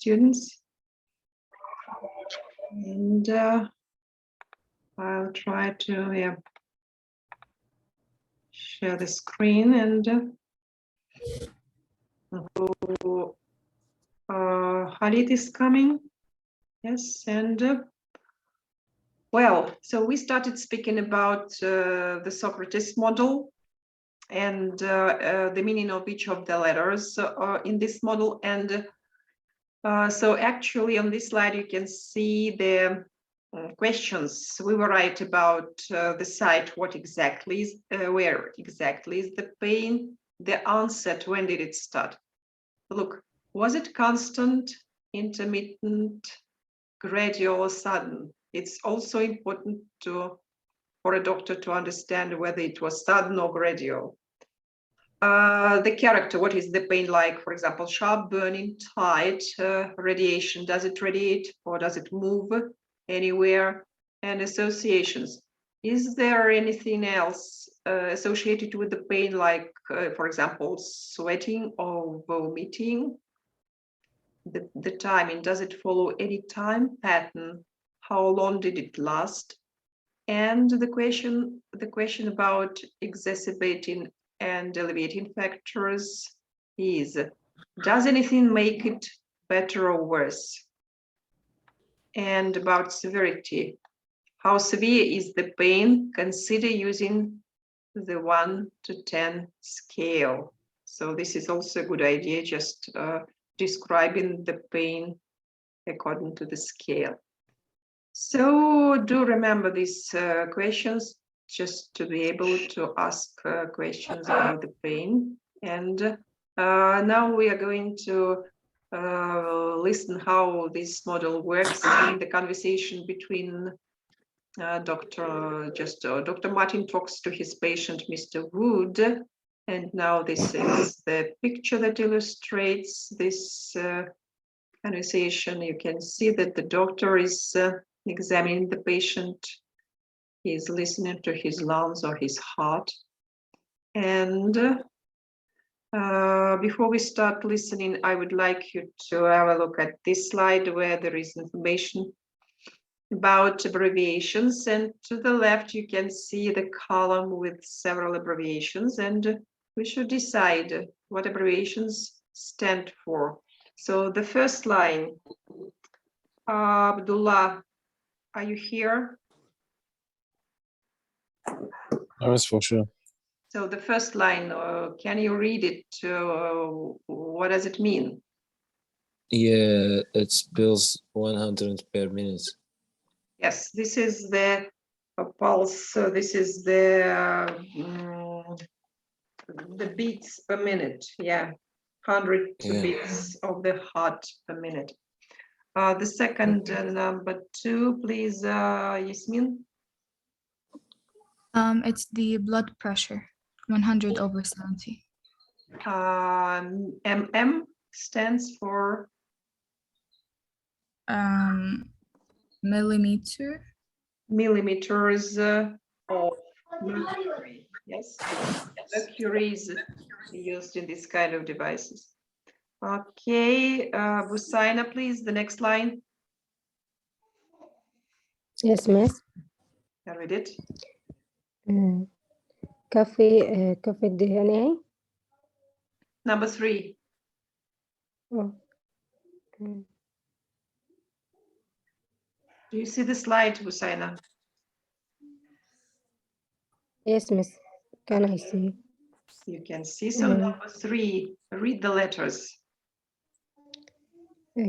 students. And I'll try to share the screen. And Khalid is coming. Yes, and well, so we started speaking about the Socrates model and the meaning of each of the letters in this model. And so actually on this slide, you can see the questions. We were right about the site, what exactly is, where exactly is the pain, the onset, when did it start? Look, was it constant, intermittent, gradual, or sudden? It's also important for a doctor to understand whether it was sudden or gradual. The character, what is the pain like? For example, sharp, burning, tight, radiation. Does it radiate or does it move anywhere? And associations. Is there anything else associated with the pain, like, for example, sweating or vomiting? The timing, does it follow any time pattern? How long did it last? And the question about exacerbating and alleviating factors is, does anything make it better or worse? And about severity, how severe is the pain? Consider using the 1 to 10 scale. So this is also a good idea, just describing the pain according to the scale. So do remember these questions, just to be able to ask questions about the pain. And now we are going to listen how this model works in the conversation between Dr. Martin talks to his patient, Mr. Wood. And now this is the picture that illustrates this conversation. You can see that the doctor is examining the patient. He's listening to his lungs or his heart. And before we start listening, I would like you to have a look at this slide where there is information about abbreviations. And to the left, you can see the column with several abbreviations, and we should decide what abbreviations stand for. So the first line, Abdullah, are you here? Yes, for sure. So the first line, can you read it? What does it mean? Yeah, it's pills 100 per minute. Yes, this is the pulse. So this is the beats per minute. Yeah, 100 beats of the heart per minute. The second number 2, please, Yasmin. It's the blood pressure, 100/70. MM stands for millimeter. Millimeters of mercury. Yes, mercury is used in this kind of devices. Okay, Busaina, please, the next line. Yes, miss. I read it. Coffee DNA. Number 3. Oh. Do you see the slide, Busaina? Yes, miss. Can I see? You can see. So number 3, read the letters.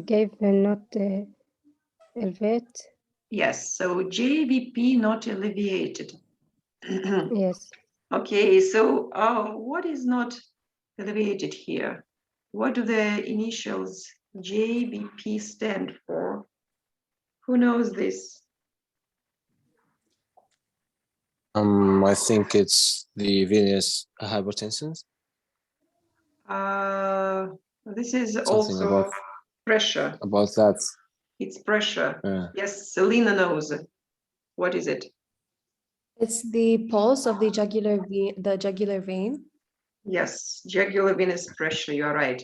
Gave not elevate. Yes, so JVP not alleviated. Yes. Okay, so what is not alleviated here? What do the initials JVP stand for? Who knows this? I think it's the venous hypertension. This is Something also about pressure. About that. It's pressure. Yeah. Yes, Selena knows. What is it? It's the pulse of the jugular vein. Yes, jugular venous pressure, you're right.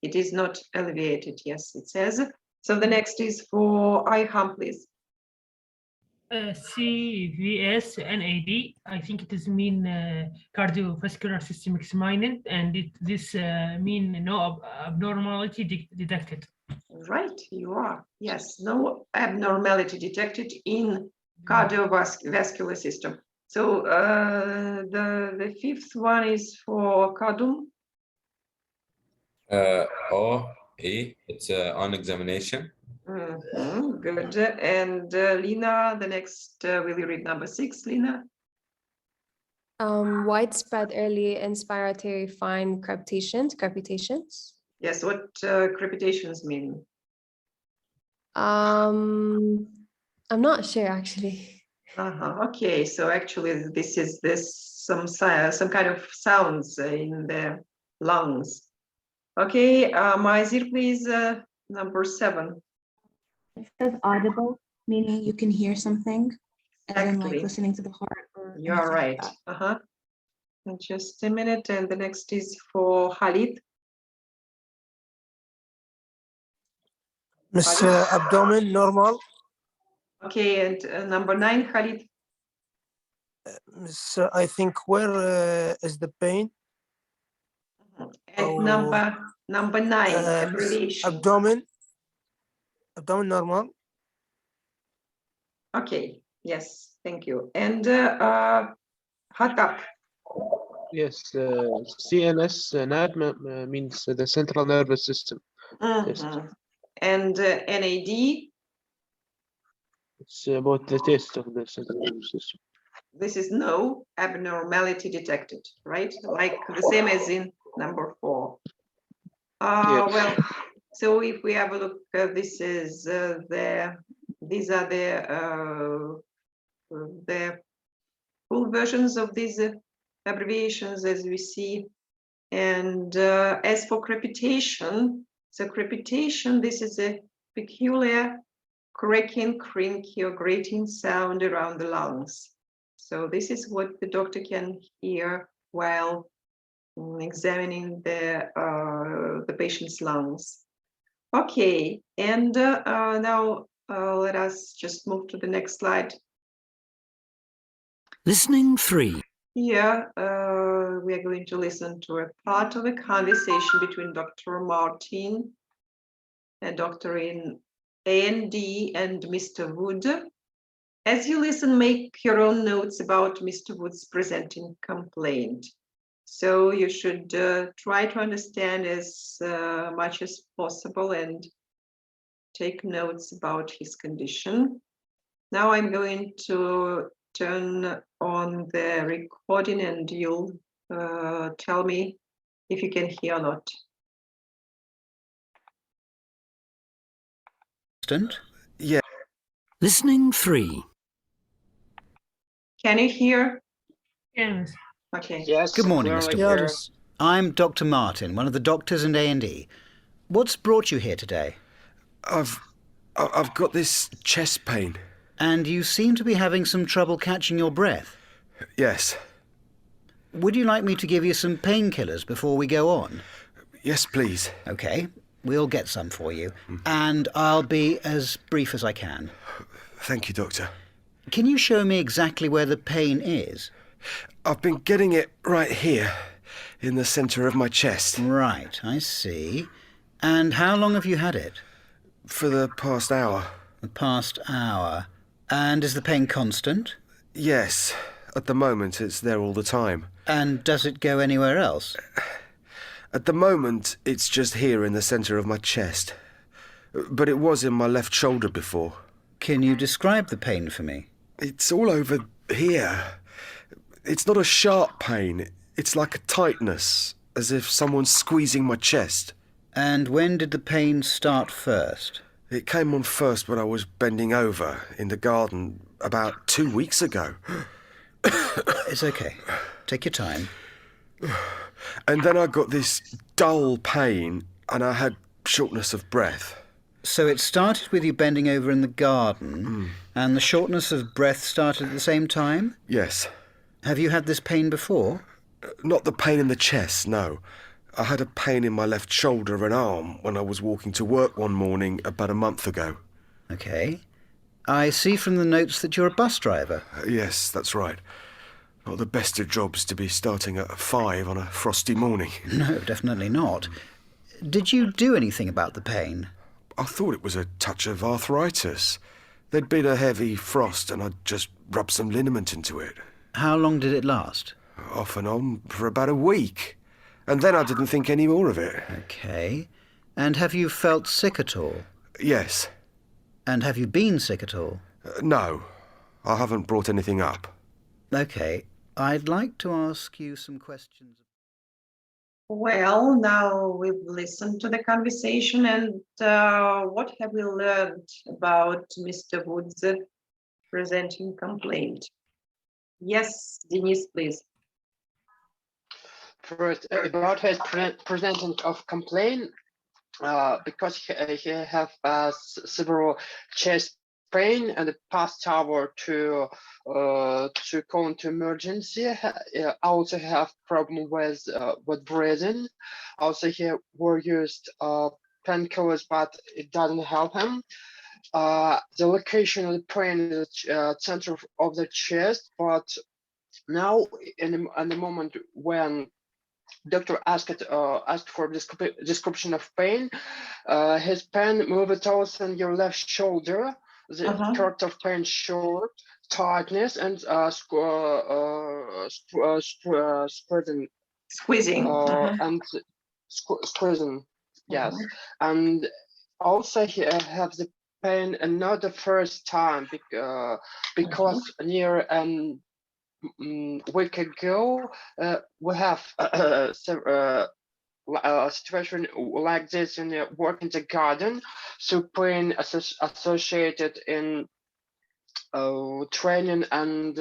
It is not alleviated. Yes, it says. So the next is for IHAM, please. CVS NAD. I think it is mean cardiovascular system examined, and this mean no abnormality detected. Right, you are. Yes, no abnormality detected in cardiovascular system. So the fifth one is for Kadum. OE, it's on examination. Good. And Lina, the next, will you read number 6, Lina? Widespread early inspiratory fine crepitations. Yes, what crepitations mean? I'm not sure actually. Okay, so actually this is some kind of sounds in the lungs. Okay, Maizir, please, number 7. It says audible, meaning you can hear something, as in like Exactly. listening to the heart. Or You're anything like right. that. Just a minute, and the next is for Khalid. Miss abdomen normal. Okay, and number 9, Khalid. Miss, I think where is the pain? And Oh, number 9, Miss, abbreviation. abdomen normal. Okay, yes, thank you. And Hattab. Yes, CNS NAD means the central nervous system. Test. And NAD. It's about the test of the central nervous system. This is no abnormality detected, right? Like the same as in number 4. Yes. Well, so if we have a look, this is these are the full versions of these abbreviations, as we see. And as for crepitation, so crepitation, this is a peculiar cracking, crinky, or grating sound around the lungs. So this is what the doctor can hear while examining the patient's lungs. Okay, and now let us just move to the next slide. Listening 3. Here, we are going to listen to a part of a conversation between Dr. Martin, a doctor in A&D, and Mr. Wood. As you listen, make your own notes about Mr. Wood's presenting complaint. So you should try to understand as much as possible and take notes about his condition. Now I'm going to turn on the recording and you'll tell me if you can hear or not. Yeah. Listening 3. Can you hear? Yes. Okay. Yes. Good morning, clearly Mr. here. Woods. I'm Dr. Martin, one of the doctors in A&E. What's brought you here today? I've got this chest pain. And you seem to be having some trouble catching your breath. Yes. Would you like me to give you some painkillers before we go on? Yes, please. Okay, we'll get some for you. And I'll be as brief as I can. Thank you, Doctor. Can you show me exactly where the pain is? I've been getting it right here, in the centre of my chest. Right, I see. And how long have you had it? For the past hour. The past hour. And is the pain constant? Yes. At the moment, it's there all the time. And does it go anywhere else? At the moment, it's just here in the centre of my chest. But it was in my left shoulder before. Can you describe the pain for me? It's all over here. It's not a sharp pain. It's like a tightness, as if someone's squeezing my chest. And when did the pain start first? It came on first when I was bending over in the garden about 2 weeks ago. It's okay. Take your time. And then I got this dull pain and I had shortness of breath. So it started with you bending over in the garden, and the shortness of breath started at the same time? Yes. Have you had this pain before? Not the pain in the chest, no. I had a pain in my left shoulder and arm when I was walking to work one morning about a month ago. Okay. I see from the notes that you're a bus driver. Yes, that's right. Not the best of jobs to be starting at 5 on a frosty morning. No, definitely not. Did you do anything about the pain? I thought it was a touch of arthritis. There'd been a heavy frost and I'd just rubbed some liniment into it. How long did it last? Off and on for about a week. And then I didn't think any more of it. Okay. And have you felt sick at all? Yes. And have you been sick at all? No. I haven't brought anything up. Okay. I'd like to ask you some questions. Well, now we've listened to the conversation, and what have we learned about Mr. Woods presenting complaint? Yes, Denise, please. First, about his presenting of complaint, because he have several chest pain and the past hour to call into emergency. Also have problem with breathing. Also he were used painkillers, but it doesn't help him. The location of the pain is the center of the chest, but now in the moment when doctor asked for description of pain, his pain moved also in your left shoulder. The character of pain short, tightness, and squeezing, and squeezing. Yes, and also he have the pain, and not the first time, because near an week ago we have a situation like this in the work in the garden, so pain associated in training and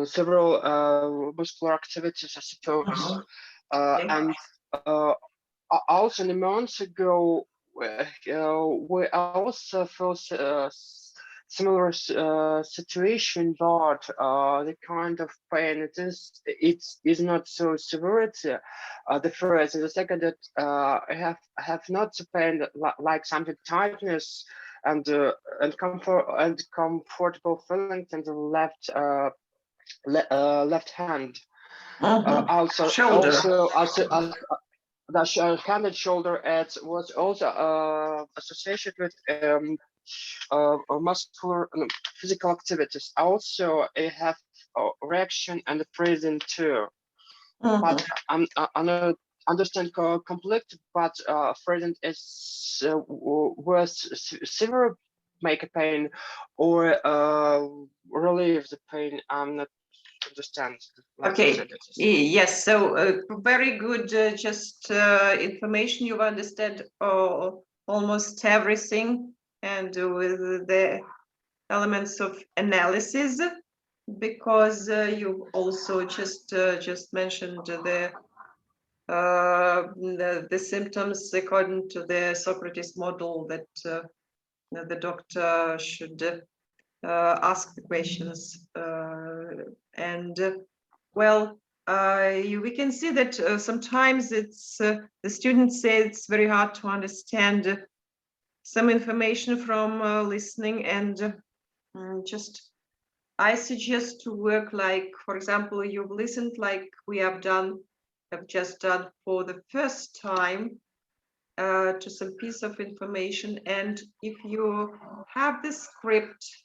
several muscular activities, I suppose. And also in months ago, we also feel similar situation, but the kind of pain it is not so severe. The first and the second that I have not the pain like something tightness and comfortable feeling in the left hand. Also shoulder. The hand and shoulder, it was also associated with muscular physical activities. Also, I have reaction and freezing too. But I don't understand conflict. But freezing is worse, severe make a pain or relieve the pain. I'm not understand. Okay. Yes. So very good. Just information. You understand almost everything. And with the elements of analysis, because you also just mentioned the symptoms according to the Socrates model, that the doctor should ask the questions, and well, we can see that sometimes it's the students say it's very hard to understand some information from listening, and I suggest to work like, for example, you've listened like we have just done for the first time to some piece of information, and if you have the script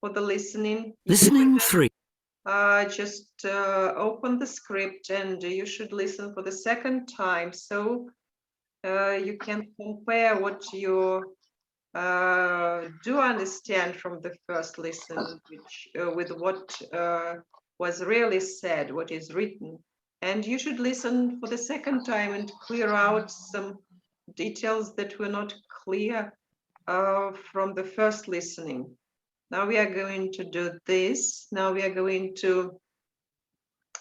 for the listening 3. Just open the script and you should listen for the second time, so you can compare what you do understand from the first listen, with what was really said, what is written. And you should listen for the second time and clear out some details that were not clear from the first listening. Now we are going to do this. Now we are going to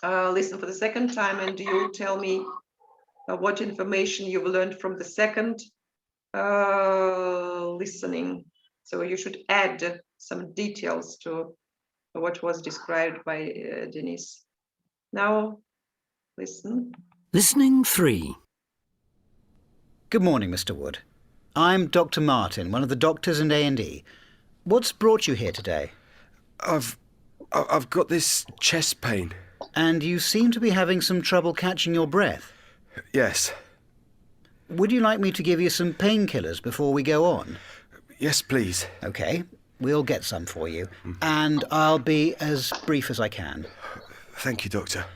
listen for the second time, and you tell me what information you've learned from the second listening. So you should add some details to what was described by Denise. Now listen. Listening 3. Good morning, Mr. Wood. I'm Dr. Martin, one of the doctors in A&E. What's brought you here today? I've got this chest pain. And you seem to be having some trouble catching your breath. Yes. Would you like me to give you some painkillers before we go on? Yes, please. OK, we'll get some for you. And I'll be as brief as I can. Thank you, Doctor.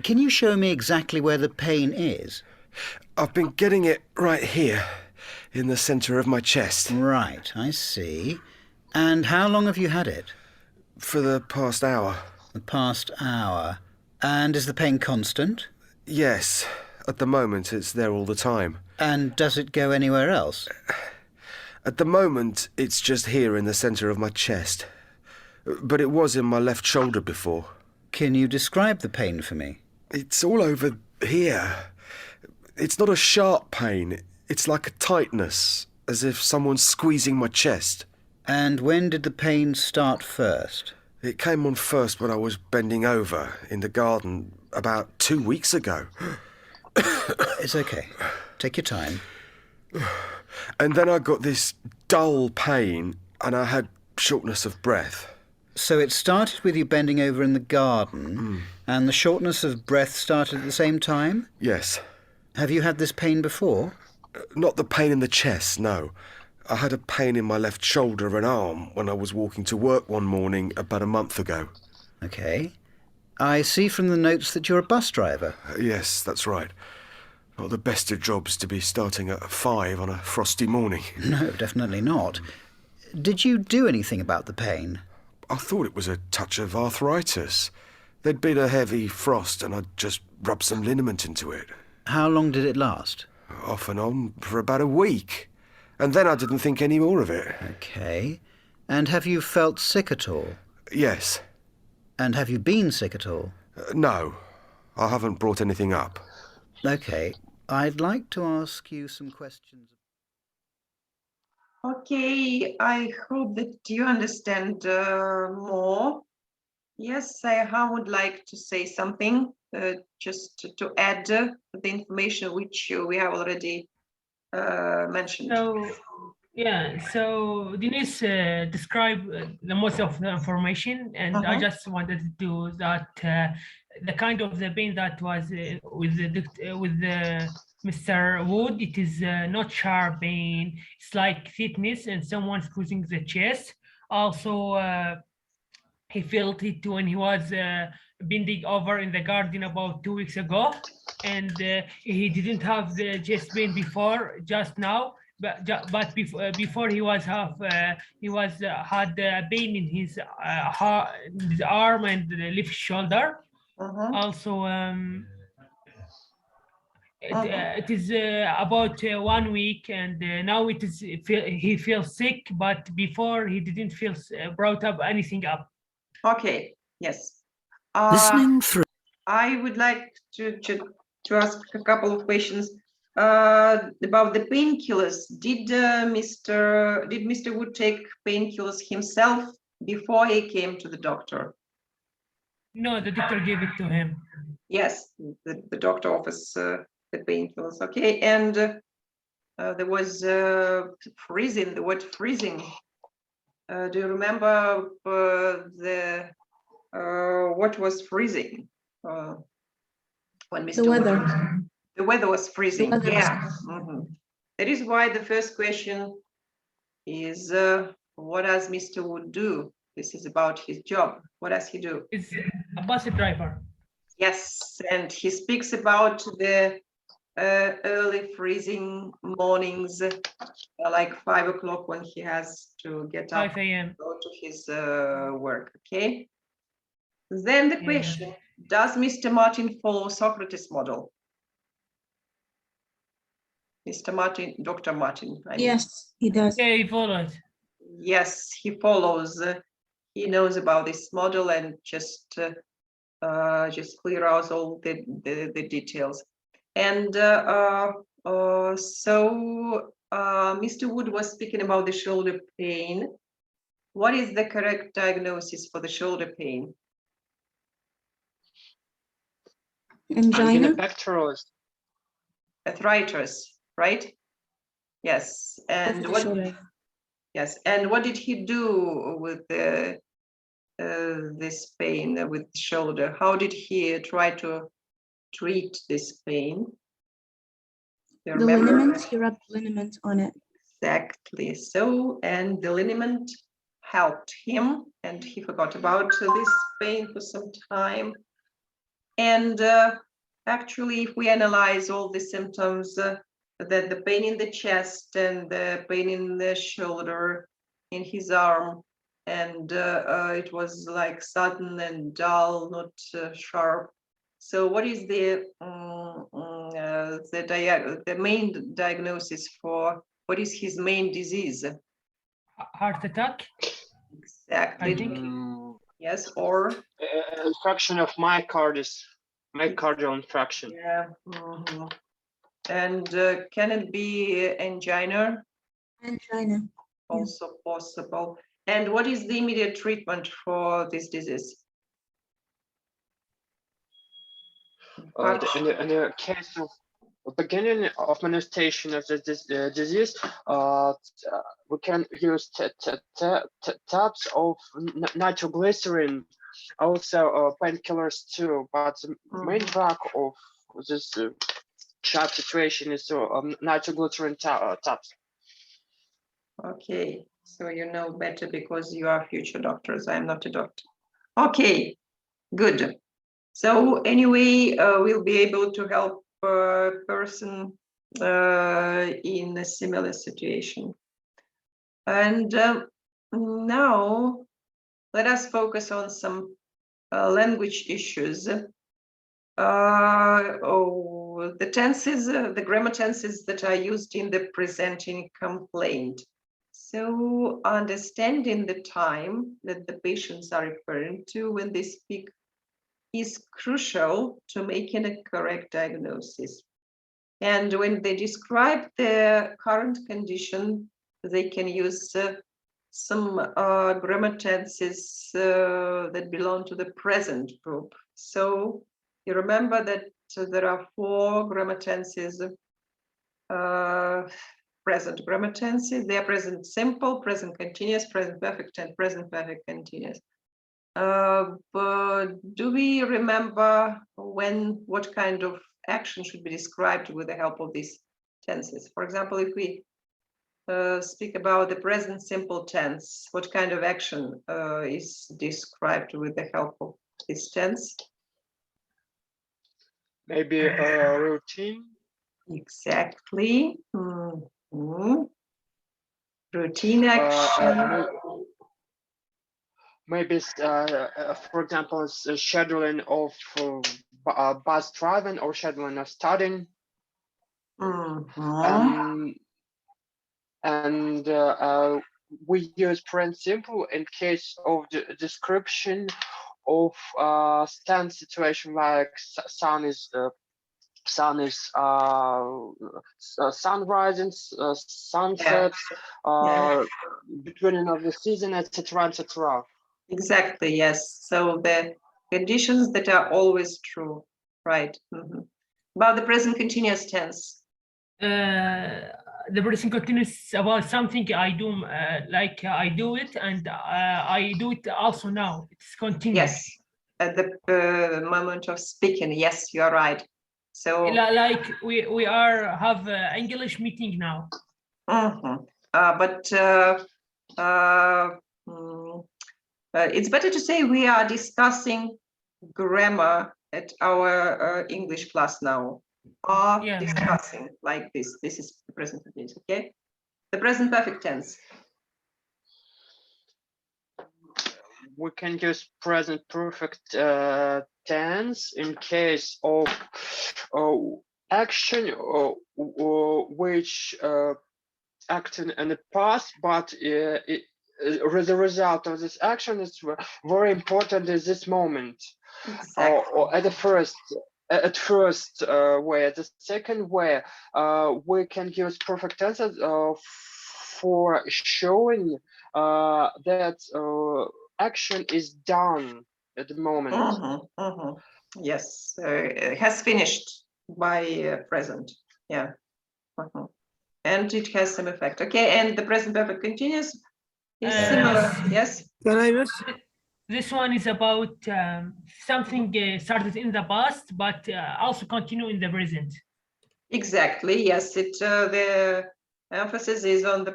Can you show me exactly where the pain is? I've been getting it right here, in the centre of my chest. Right, I see. And how long have you had it? For the past hour. The past hour. And is the pain constant? Yes. At the moment, it's there all the time. And does it go anywhere else? At the moment, it's just here in the centre of my chest. But it was in my left shoulder before. Can you describe the pain for me? It's all over here. It's not a sharp pain. It's like a tightness, as if someone's squeezing my chest. And when did the pain start first? It came on first when I was bending over in the garden about 2 weeks ago. It's okay. Take your time. And then I got this dull pain and I had shortness of breath. So it started with you bending over in the garden, and the shortness of breath started at the same time? Yes. Have you had this pain before? Not the pain in the chest, no. I had a pain in my left shoulder and arm when I was walking to work one morning about a month ago. OK. I see from the notes that you're a bus driver. Yes, that's right. Not the best of jobs to be starting at 5 on a frosty morning. No, definitely not. Did you do anything about the pain? I thought it was a touch of arthritis. There'd been a heavy frost and I'd just rubbed some liniment into it. How long did it last? Off and on for about a week. And then I didn't think any more of it. OK. And have you felt sick at all? Yes. And have you been sick at all? No. I haven't brought anything up. OK. I'd like to ask you some questions. Okay, I hope that you understand more. Yes, I would like to say something just to add the information which we have already mentioned. So Denise described the most of the information, and I just wanted to do that the kind of the pain that was with Mr. Wood, it is not sharp pain. It's like thickness and someone squeezing the chest. Also, he felt it when he was bending over in the garden about 2 weeks ago, and he didn't have the chest pain before, just now. But before he was had pain in his arm and the left shoulder. Also, it is about 1 week, and now it is he feels sick, but before he didn't feel brought up anything up. Okay. Yes. Listening through. I would like to ask a couple of questions about the painkillers. Did Mr. Wood take painkillers himself before he came to the doctor? No, the doctor gave it to him. Yes, the doctor offers the painkillers. Okay, and there was freezing. The word freezing. Do you remember what was freezing when Mr. weather. The weather was freezing. weather Yeah. That is why the first question is, what does Mr. Wood do? This is about his job. What does he do? He's a bus driver. Yes, and he speaks about the early freezing mornings, like 5 o'clock when he has to get up 5 a.m. go to his work. Okay. Then the question: does Mr. Martin follow Socrates model? Mr. Martin, Dr. Martin. I mean. Yes, he does. Yeah, he follows. Yes, he follows. He knows about this model and just clear out all the details. And Mr. Wood was speaking about the shoulder pain. What is the correct diagnosis for the shoulder pain? Angina. Pectoralis. arthritis, right? Yes, and Over the what? shoulder. Yes, and what did he do with this pain with the shoulder? How did he try to treat this pain? You The remember? liniment, he rubbed liniment on it. Exactly so, and the liniment helped him, and he forgot about this pain for some time. And actually, if we analyze all the symptoms, that the pain in the chest and the pain in the shoulder, in his arm, and it was like sudden and dull, not sharp. So what is the main diagnosis for what is his main disease? Heart attack. Exactly. I think. Yes, or Infection of myocarditis, myocardial infarction. yeah. And can it be angina? Angina. Also possible. And what is the immediate treatment for this disease? In the case of beginning of manifestation of this disease, we can use tabs of nitroglycerin, also painkillers too. But the main drug of this sharp situation is nitroglycerin tabs. Okay, so you know better because you are future doctors. I'm not a doctor. Okay, good. So anyway, we'll be able to help a person in a similar situation. And now let us focus on some language issues. The tenses, the grammar tenses that are used in the presenting complaint. So understanding the time that the patients are referring to when they speak is crucial to making a correct diagnosis. And when they describe their current condition, they can use some grammar tenses that belong to the present group. So you remember that there are 4 grammar tenses, present grammar tenses. They are present simple, present continuous, present perfect, and present perfect continuous. But do we remember what kind of action should be described with the help of these tenses? For example, if we speak about the present simple tense, what kind of action is described with the help of this tense? Maybe a routine. Exactly. Routine action. Maybe, for example, scheduling of bus driving or scheduling of studying. And we use present simple in case of the description of stand situation, like sun is sunrises, sunsets, beginning of the season, etc., etc. Exactly, yes. So the conditions that are always true, right? About the present continuous tense. The present continuous about something I do, like I do it, and I do it also now. It's continuous. Yes, at the moment of speaking. Yes, you are right. So like we have an English meeting now. But it's better to say we are discussing grammar at our English class now. Discussing like this. This is the present tense, okay? The present perfect tense. We can use present perfect tense in case of action which acted in the past, but the result of this action is very important at this moment. Exactly. Or at the first way. At the second way, we can use perfect tenses for showing that action is done at the moment. Yes, has finished by present. Yeah. And it has some effect. Okay, and the present perfect continuous is similar. Yes. Can I miss? This one is about something started in the past, but also continue in the present. Exactly. Yes. The emphasis is on the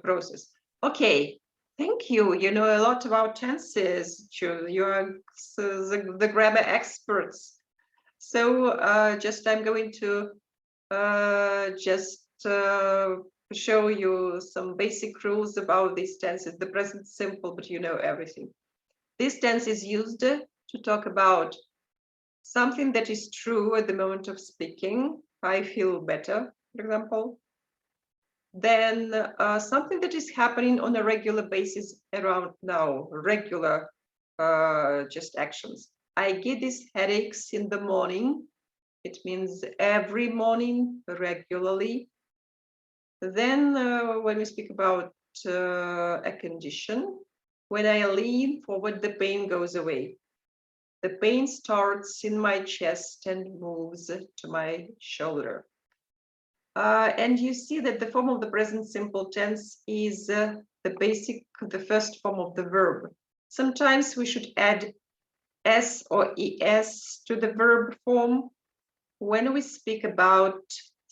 process. Okay. Thank you. You know a lot about tenses. You are the grammar experts. So just I'm going to show you some basic rules about these tenses. The present simple, but you know everything. This tense is used to talk about something that is true at the moment of speaking. I feel better, for example. Then something that is happening on a regular basis around now, regular just actions. I get these headaches in the morning. It means every morning, regularly. Then when we speak about a condition, when I lean forward, the pain goes away. The pain starts in my chest and moves to my shoulder. And you see that the form of the present simple tense is the first form of the verb. Sometimes we should add s or es to the verb form when we speak about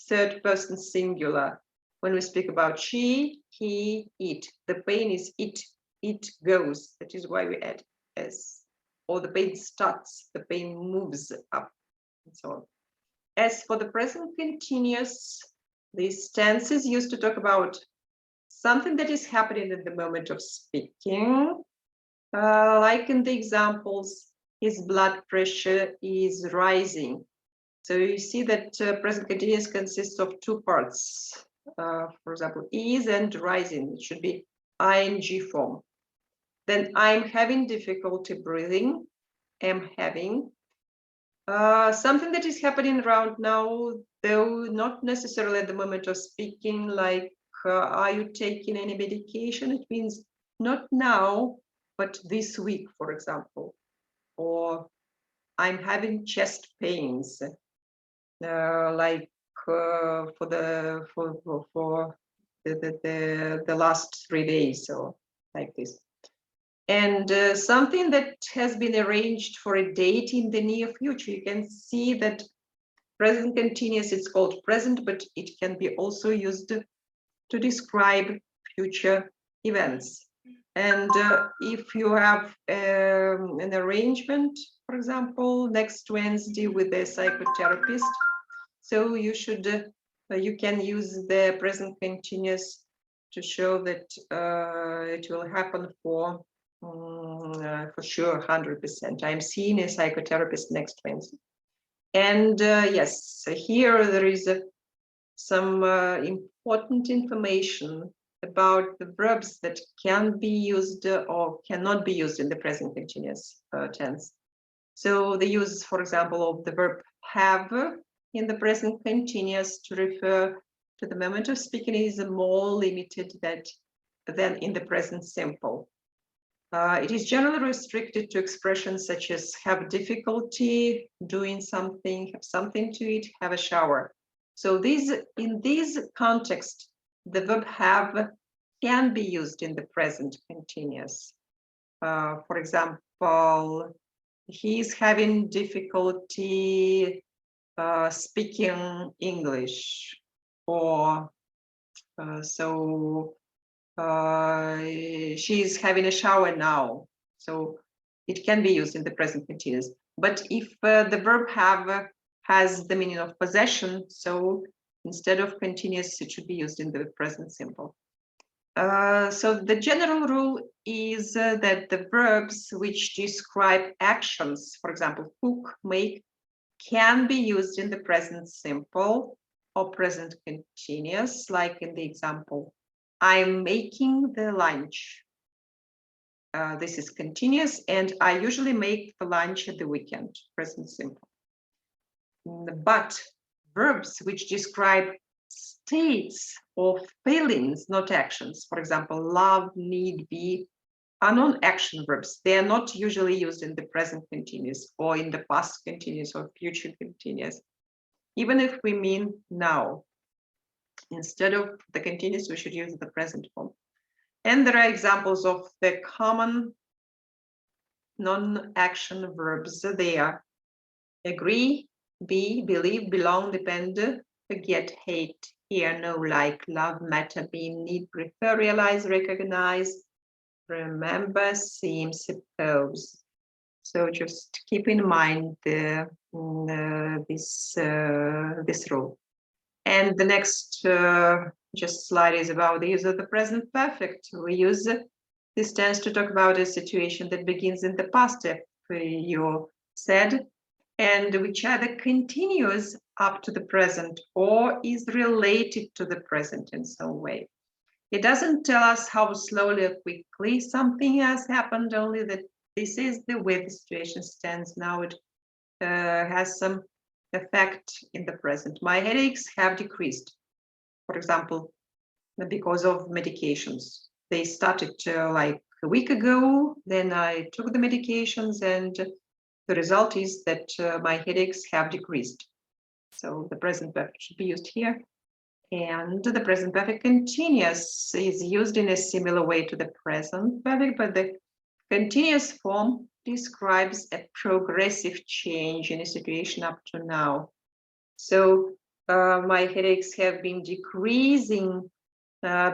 third person singular. When we speak about she, he, it, the pain is it goes. That is why we add s. Or the pain starts, the pain moves up, and so on. As for the present continuous, this tense is used to talk about something that is happening at the moment of speaking. Like in the examples, his blood pressure is rising. So you see that present continuous consists of two parts. For example, is and rising. It should be ing form. Then I'm having difficulty breathing. Am having. Something that is happening around now, though not necessarily at the moment of speaking, like are you taking any medication? It means not now, but this week, for example. Or I'm having chest pains, like for the last 3 days, or like this. And something that has been arranged for a date in the near future. You can see that present continuous, it's called present, but it can be also used to describe future events. And if you have an arrangement, for example, next Wednesday with a psychotherapist, so you should, you can use the present continuous to show that it will happen for sure, 100%. I'm seeing a psychotherapist next Wednesday. And yes, here there is some important information about the verbs that can be used or cannot be used in the present continuous tense. So the use, for example, of the verb have in the present continuous to refer to the moment of speaking is more limited than in the present simple. It is generally restricted to expressions such as have difficulty doing something, have something to eat, have a shower. So in this context, the verb have can be used in the present continuous. For example, he's having difficulty speaking English, or she's having a shower now. So it can be used in the present continuous. But if the verb have has the meaning of possession, so instead of continuous, it should be used in the present simple. So the general rule is that the verbs which describe actions, for example, cook, make, can be used in the present simple or present continuous, like in the example, I'm making the lunch. This is continuous, and I usually make the lunch at the weekend, present simple. But verbs which describe states or feelings, not actions, for example, love, need, be, are non-action verbs. They are not usually used in the present continuous or in the past continuous or future continuous. even if we mean now. Instead of the continuous, we should use the present form. And there are examples of the common non-action verbs. They are agree, be, believe, belong, depend, forget, hate, hear, know, like, love, matter, be, need, prefer, realize, recognize, remember, seem, suppose. So just keep in mind this rule. And the next just slide is about the use of the present perfect. We use this tense to talk about a situation that begins in the past, if you said, and which either continues up to the present or is related to the present in some way. It doesn't tell us how slowly or quickly something has happened, only that this is the way the situation stands now. It has some effect in the present. My headaches have decreased, for example, because of medications. They started like a week ago, then I took the medications, and the result is that my headaches have decreased. So the present perfect should be used here. And the present perfect continuous is used in a similar way to the present perfect, but the continuous form describes a progressive change in a situation up to now. So my headaches have been decreasing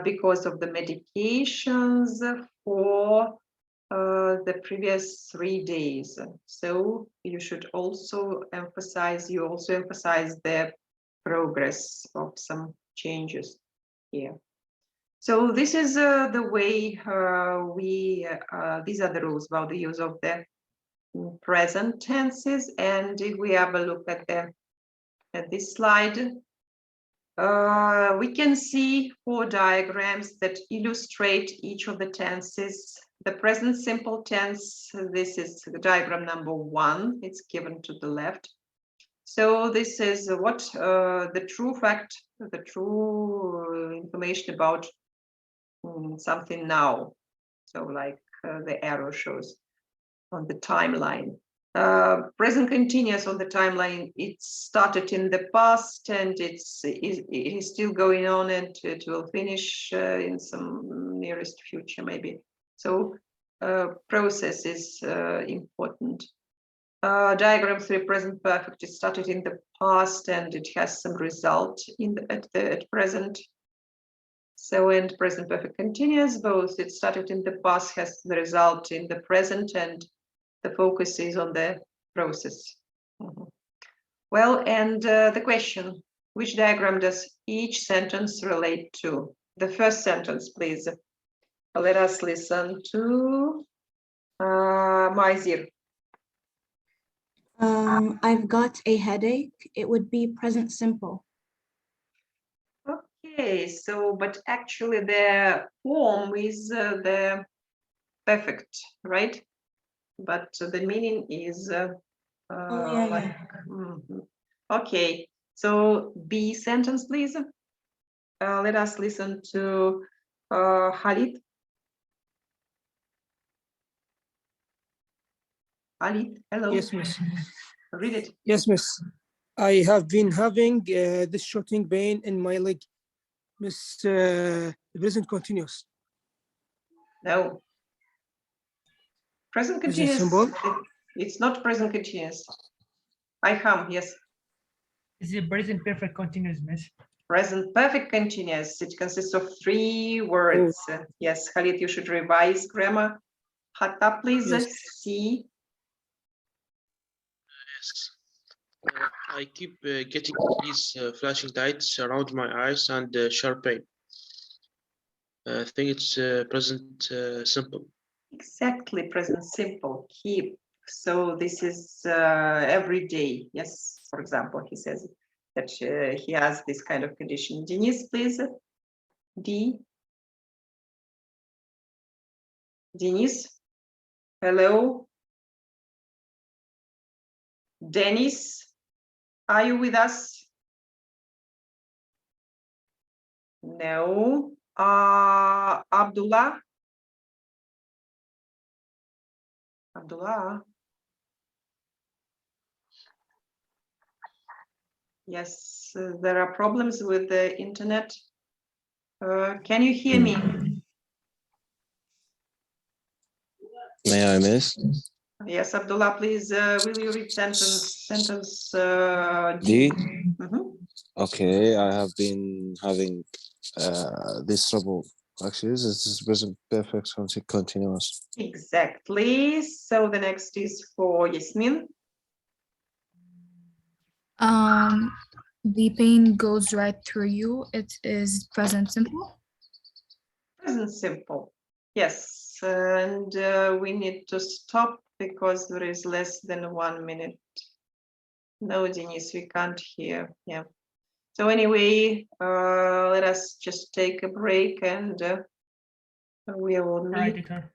because of the medications for the previous 3 days. So you should also emphasize, the progress of some changes here. So this is the way these are the rules about the use of the present tenses. And if we have a look at this slide, we can see 4 diagrams that illustrate each of the tenses. The present simple tense, this is the diagram number 1, it's given to the left. So this is what the true fact, the true information about something now. So like the arrow shows on the timeline. Present continuous on the timeline, it started in the past and it is still going on, and it will finish in some nearest future maybe. So process is important. Diagram 3, present perfect, it started in the past and it has some result at present. So and present perfect continuous, both it started in the past, has the result in the present, and the focus is on the process. Well, and the question, which diagram does each sentence relate to? The first sentence, please. Let us listen to Maizir. I've got a headache. It would be present simple. Okay, so but actually the form is the perfect, right? But the meaning is like, okay. So B sentence, please. Let us listen to Khalid. Khalid, hello. Yes, miss. Read it. Yes, miss. I have been having this shooting pain in my leg. Miss, the present continuous. No. Present Is it continuous. simple? It's not present continuous. I come, yes. Is it present perfect continuous, miss? Present perfect continuous. It consists of 3 words. Yes, Khalid, you should revise grammar. Hatta, please. Yes. C. Yes. I keep getting these flashing lights around my eyes and sharp pain. I think it's present simple. Exactly, present simple. Keep. So this is every day. Yes, for example, he says that he has this kind of condition. Denise, please. D. Denise. Hello. Dennis, are you with us? No. Abdullah. Abdullah. Yes, there are problems with the internet. Can you hear me? May I miss? Yes, Abdullah, please, will you read sentence D? Mhm. Okay, I have been having this trouble. Actually, this is present perfect continuous. Exactly. So the next is for Yasmin. The pain goes right through you. It is present simple. Present simple. Yes, and we need to stop because there is less than 1 minute. No, Denise, we can't hear. Yeah. So anyway, let us just take a break and we will Right, meet. Dr.